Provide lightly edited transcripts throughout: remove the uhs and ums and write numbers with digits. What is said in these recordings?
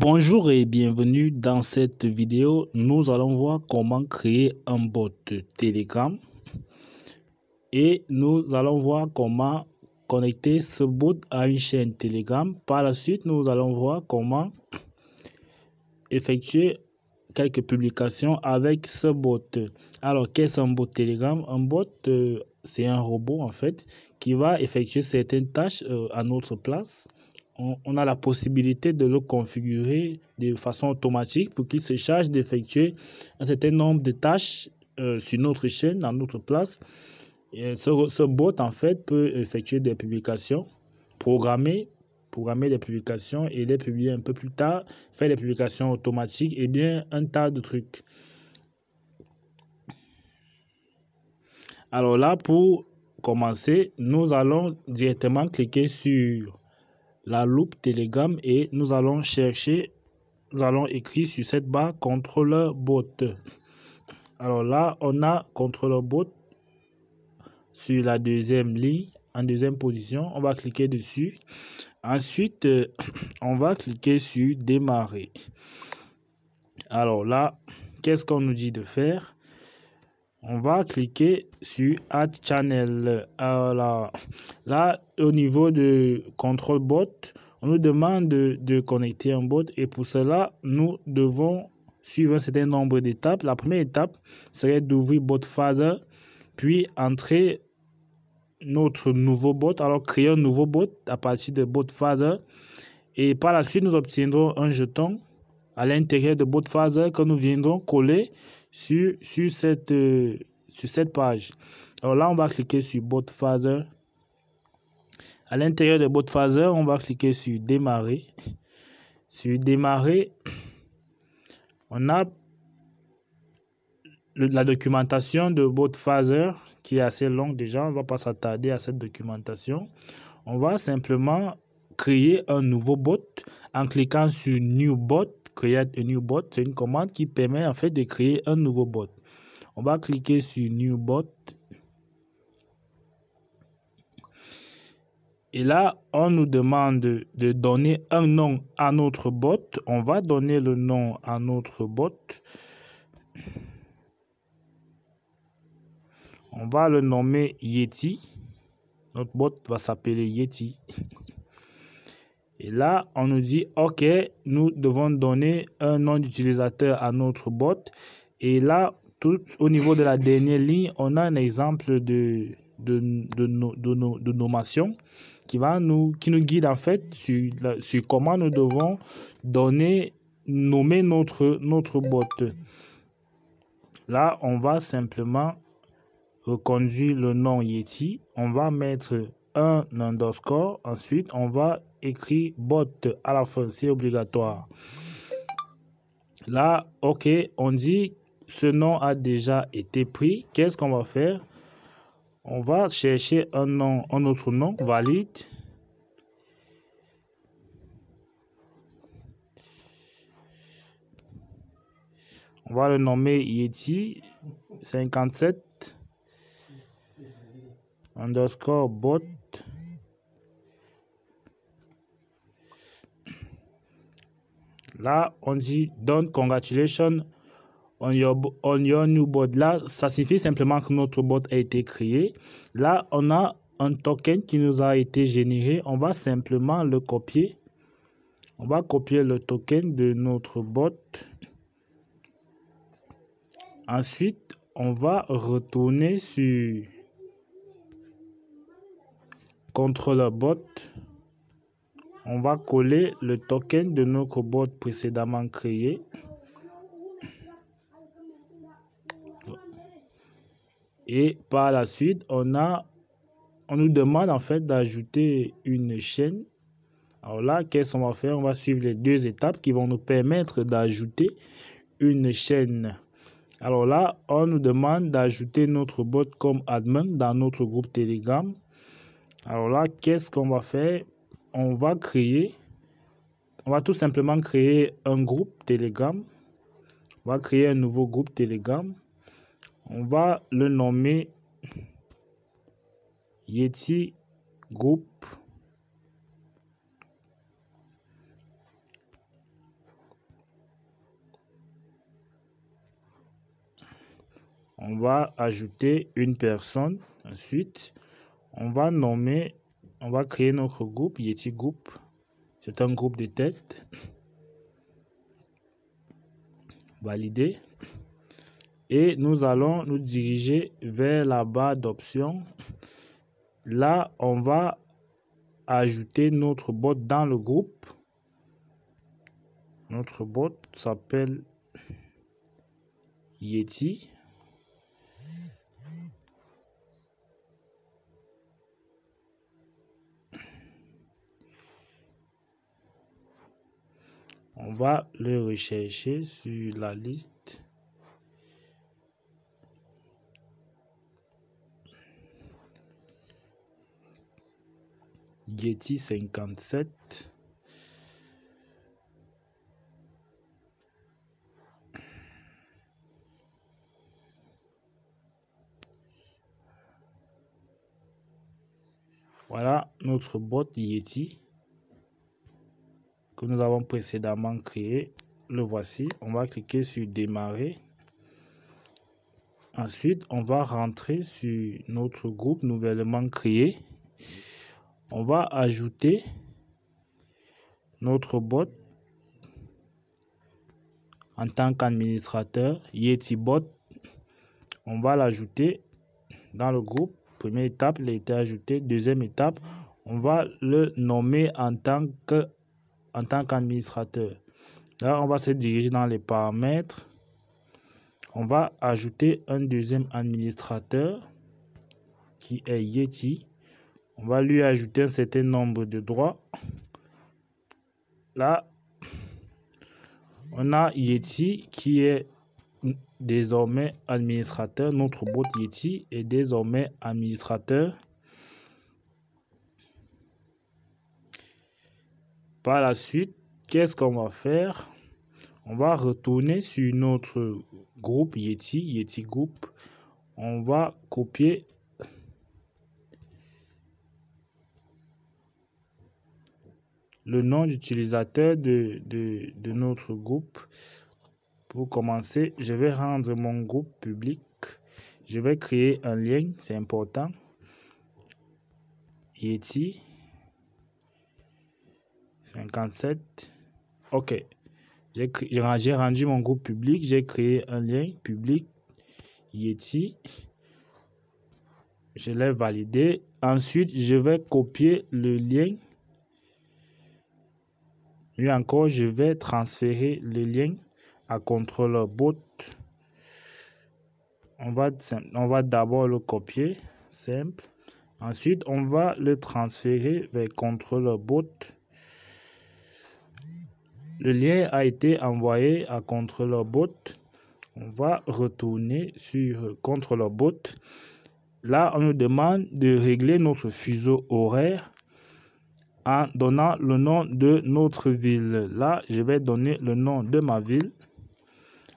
Bonjour et bienvenue dans cette vidéo. Nous allons voir comment créer un bot Telegram et nous allons voir comment connecter ce bot à une chaîne Telegram. Par la suite, nous allons voir comment effectuer quelques publications avec ce bot. Alors, qu'est-ce un bot Telegram? Un bot, c'est un robot en fait qui va effectuer certaines tâches à notre place. On a la possibilité de le configurer de façon automatique pour qu'il se charge d'effectuer un certain nombre de tâches sur notre chaîne, à notre place. Et ce bot, en fait, peut effectuer des publications, programmer des publications et les publier un peu plus tard, faire des publications automatiques et bien un tas de trucs. Alors là, pour commencer, nous allons directement cliquer sur la loupe Telegram et nous allons écrire sur cette barre contrôleur bot. Alors là, on a contrôleur bot sur la deuxième ligne, en deuxième position. On va cliquer dessus. Ensuite, on va cliquer sur démarrer. Alors là, qu'est-ce qu'on nous dit de faire? On va cliquer sur Add Channel. Alors là, au niveau de contrôle bot, on nous demande de connecter un bot et pour cela, nous devons suivre un certain nombre d'étapes. La première étape serait d'ouvrir BotPhaser, puis entrer notre nouveau bot. Alors, créer un nouveau bot à partir de BotPhaser et par la suite, nous obtiendrons un jeton à l'intérieur de BotPhaser que nous viendrons coller sur cette page. Alors là, on va cliquer sur BotPhaser. À l'intérieur de BotPhaser, on va cliquer sur démarrer. Sur démarrer, on a la documentation de BotPhaser qui est assez longue déjà. On ne va pas s'attarder à cette documentation. On va simplement créer un nouveau bot en cliquant sur New Bot. Create a new bot, c'est une commande qui permet en fait de créer un nouveau bot. On va cliquer sur New Bot. Et là, on nous demande de donner un nom à notre bot. On va donner le nom à notre bot. On va le nommer Yeti. Notre bot va s'appeler Yeti. Et là, on nous dit, OK, nous devons donner un nom d'utilisateur à notre bot. Et là, tout au niveau de la dernière ligne, on a un exemple de nommation qui nous guide en fait sur comment nous devons nommer notre bot. Là, on va simplement reconduire le nom Yeti. On va mettre un underscore. Ensuite, on va écrire bot à la fin. C'est obligatoire. Là, OK, on dit ce nom a déjà été pris. Qu'est-ce qu'on va faire? On va chercher un autre nom valide. On va le nommer Yeti 57 underscore bot. Là, on dit don't congratulations on your new bot. Là, ça signifie simplement que notre bot a été créé. Là, on a un token qui nous a été généré. On va simplement le copier. On va copier le token de notre bot. Ensuite, on va retourner sur contrôleur bot. On va coller le token de notre bot précédemment créé. Et par la suite, on nous demande en fait d'ajouter une chaîne. Alors là, qu'est-ce qu'on va faire? On va suivre les deux étapes qui vont nous permettre d'ajouter une chaîne. Alors là, on nous demande d'ajouter notre bot comme admin dans notre groupe Telegram. Alors là, qu'est-ce qu'on va faire? On va tout simplement créer un groupe Telegram. On va créer un nouveau groupe Telegram. On va le nommer Yeti Group. On va ajouter une personne. Ensuite, on va créer notre groupe, Yeti Group. C'est un groupe de test. Valider. Et nous allons nous diriger vers la barre d'options. Là, on va ajouter notre bot dans le groupe. Notre bot s'appelle Yeti. On va le rechercher sur la liste. Yeti 57. Voilà notre bot Yeti que nous avons précédemment créé. Le voici. On va cliquer sur démarrer. Ensuite, on va rentrer sur notre groupe nouvellement créé. On va ajouter notre bot en tant qu'administrateur Yeti Bot. On va l'ajouter dans le groupe. Première étape, il a été ajouté. Deuxième étape, on va le nommer en tant qu'administrateur. Là, on va se diriger dans les paramètres. On va ajouter un deuxième administrateur qui est Yeti. On va lui ajouter un certain nombre de droits. Là, on a Yeti qui est désormais administrateur. Notre bot Yeti est désormais administrateur. Par la suite, qu'est-ce qu'on va faire? On va retourner sur notre groupe Yeti Group. On va copier le nom d'utilisateur de notre groupe. Pour commencer, je vais rendre mon groupe public. Je vais créer un lien, c'est important. Yeti 57. Ok. J'ai rendu mon groupe public. J'ai créé un lien public Yeti. Je l'ai validé. Ensuite, je vais copier le lien. Et encore, je vais transférer le lien à contrôleur bot. On va d'abord le copier, simple. Ensuite, on va le transférer vers contrôleur bot. Le lien a été envoyé à contrôleur bot. On va retourner sur contrôleur bot. Là, on nous demande de régler notre fuseau horaire en donnant le nom de notre ville. Là, je vais donner le nom de ma ville.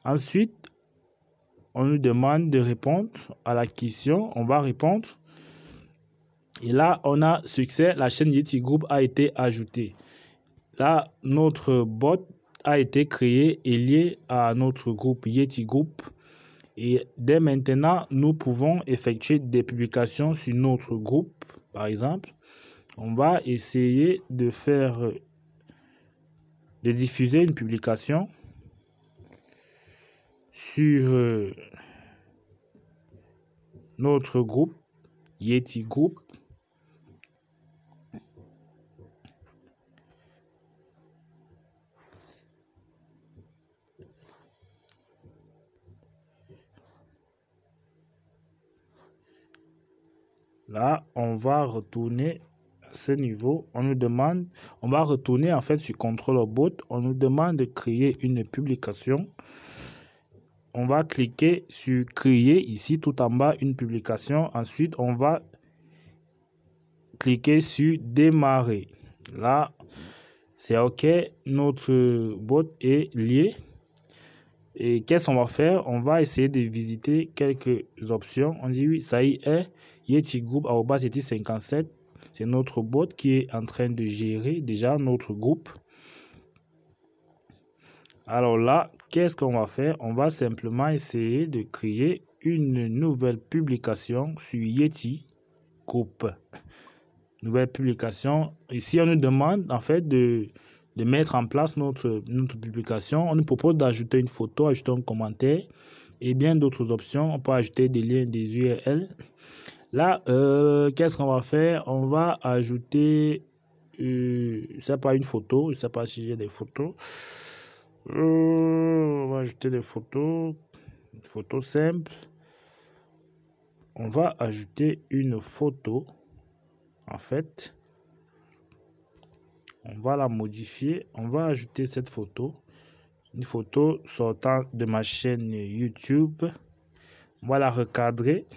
Ensuite, on nous demande de répondre à la question. On va répondre. Et là, on a succès. La chaîne Yeti Group a été ajoutée. Là, notre bot a été créé et lié à notre groupe Yeti Group. Et dès maintenant, nous pouvons effectuer des publications sur notre groupe. Par exemple, on va essayer de diffuser une publication sur notre groupe Yeti Group. Là, on va retourner à ce niveau. On va retourner en fait sur contrôleur bot. On nous demande de créer une publication. On va cliquer sur créer ici tout en bas une publication. Ensuite, on va cliquer sur démarrer. Là, c'est OK. Notre bot est lié. Et qu'est-ce qu'on va faire? On va essayer de visiter quelques options. On dit oui, ça y est. Yeti Group Yeti 57. C'est notre bot qui est en train de gérer déjà notre groupe. Alors là, qu'est-ce qu'on va faire? On va simplement essayer de créer une nouvelle publication sur Yeti Group. Nouvelle publication. Ici, on nous demande en fait de mettre en place notre publication. On nous propose d'ajouter une photo, ajouter un commentaire et bien d'autres options. On peut ajouter des liens, des URL. Là, qu'est-ce qu'on va faire? On va ajouter, je sais pas, une photo. Je sais pas si j'ai des photos. On va ajouter des photos. Une photo simple. On va ajouter une photo. En fait, on va la modifier. On va ajouter cette photo. Une photo sortant de ma chaîne YouTube. On va la recadrer.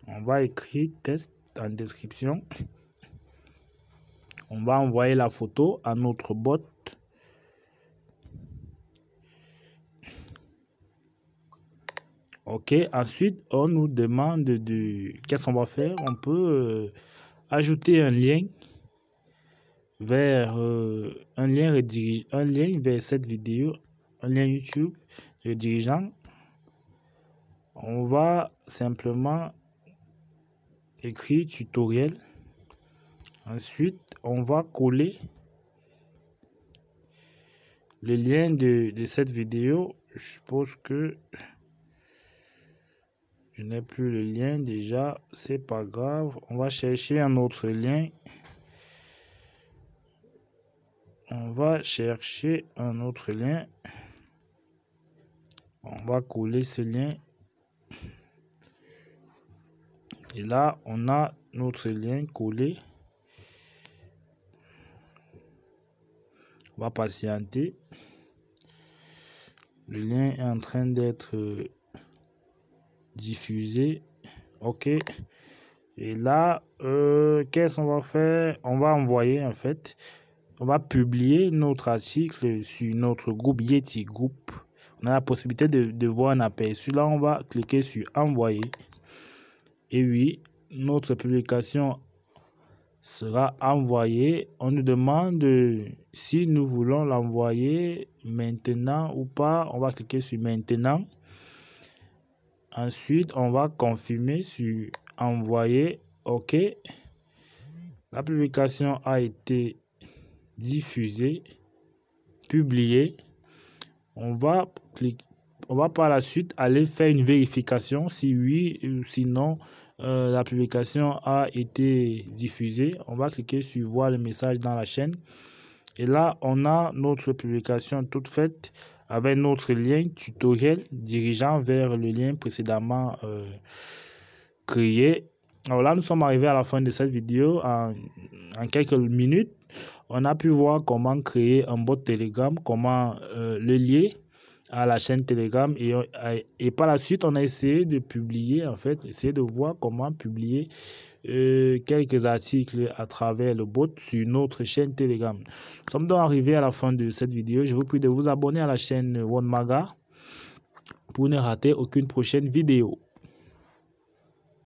On va écrire test en description. On va envoyer la photo à notre bot. Ok, ensuite, on nous demande de... Qu'est-ce qu'on va faire? On peut ajouter un lien vers un lien vers cette vidéo, un lien YouTube redirigeant. On va simplement écrire tutoriel. Ensuite, on va coller le lien de cette vidéo. Je suppose que je n'ai plus le lien déjà, c'est pas grave. On va chercher un autre lien. On va chercher un autre lien. On va coller ce lien. Et là, on a notre lien collé. On va patienter. Le lien est en train d'être diffusé. Ok. Et là, qu'est-ce qu'on va faire? On va envoyer en fait. On va publier notre article sur notre groupe Yeti Group. On a la possibilité de voir un aperçu. Là, on va cliquer sur envoyer. Et oui, notre publication sera envoyée. On nous demande si nous voulons l'envoyer maintenant ou pas. On va cliquer sur maintenant. Ensuite, on va confirmer sur envoyer. OK. La publication a été diffusée, publiée. On va par la suite aller faire une vérification si oui ou sinon la publication a été diffusée. On va cliquer sur voir le message dans la chaîne. Et là, on a notre publication toute faite avec notre lien tutoriel dirigeant vers le lien précédemment créé. Alors là, nous sommes arrivés à la fin de cette vidéo. En quelques minutes, on a pu voir comment créer un bot Telegram, comment le lier à la chaîne Telegram et par la suite on a essayé de publier, en fait, essayer de voir comment publier quelques articles à travers le bot sur notre chaîne Telegram. Nous sommes donc arrivés à la fin de cette vidéo. Je vous prie de vous abonner à la chaîne OneMaga pour ne rater aucune prochaine vidéo.